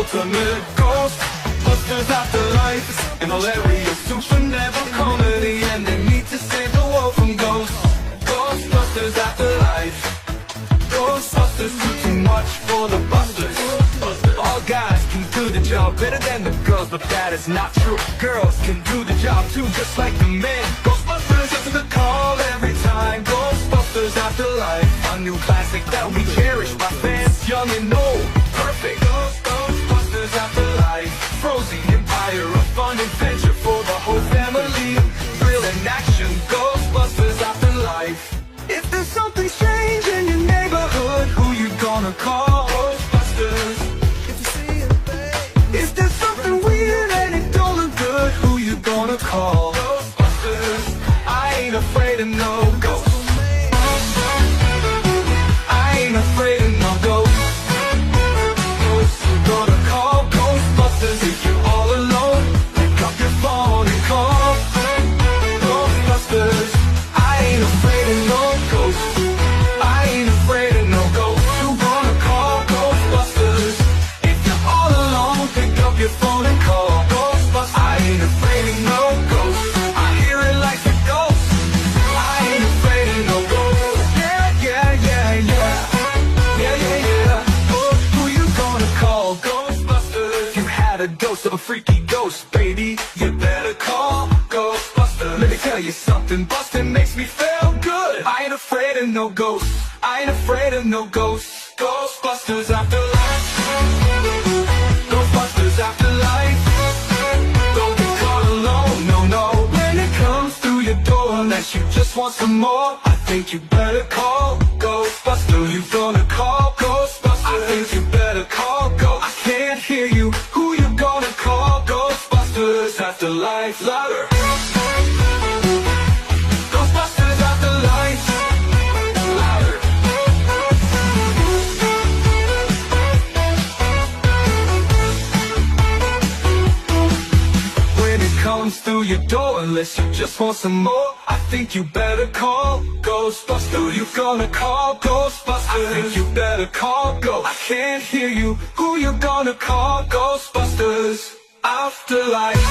ultimate Ghostbusters Afterlife. An hilarious super never comedy, and they need to save the world from ghosts. Ghostbusters Afterlife. Ghostbusters do too much for the busters. All guys can do the job better than the girls, but that is not true. Girls can do the job too, just like the men. Ghostbusters answer the call every time. Ghostbusters Afterlife, a new classic that we cherish by fans young and old. Perfect. Ghostbusters Afterlife, frozen empire, a fun adventure for the whole family. Thrill and action, Ghostbusters Afterlife. If there's something strange in your neighborhood, who you gonna call? Ghostbusters. If there's something weird and it don't look good, who you gonna call? Ghostbusters. I ain't afraid of no ghosts. I ain't afraid of no ghosts. You're gonna call Ghostbusters if you're all alone. Pick up your phone and call Ghostbusters. I ain't afraid of no ghosts. I ain't afraid of no ghosts. You're gonna call Ghostbusters if you're all alone. Pick up your phone and call Ghostbusters. I ain't afraid of no ghosts. I hear it like a ghost. I ain't afraid of no ghosts. Yeah, yeah, yeah, yeah. Yeah, yeah, yeah. Who you gonna call? Ghostbusters. You had a ghost of a freaky ghost, baby. You better call Ghostbusters. Let me tell you something, bustin' makes me feel good. I ain't afraid of no ghosts. I ain't afraid of no ghosts. Ghostbusters Afterlife. Ghostbusters Afterlife. Don't get caught alone, no, no. When it comes through your door, unless you just want some more, I think you better call Ghostbusters. You gonna call Ghostbusters? I think you better call Ghost. I can't hear you. Who you gonna call? Ghostbusters Afterlife. Louder. Ghostbusters Afterlife. Louder. When it comes through your door, unless you just want some more, I think you better call Ghostbusters. You gonna call Ghostbusters? I think you better call Ghost. I can't hear you. Who you gonna call? Ghostbusters Afterlife.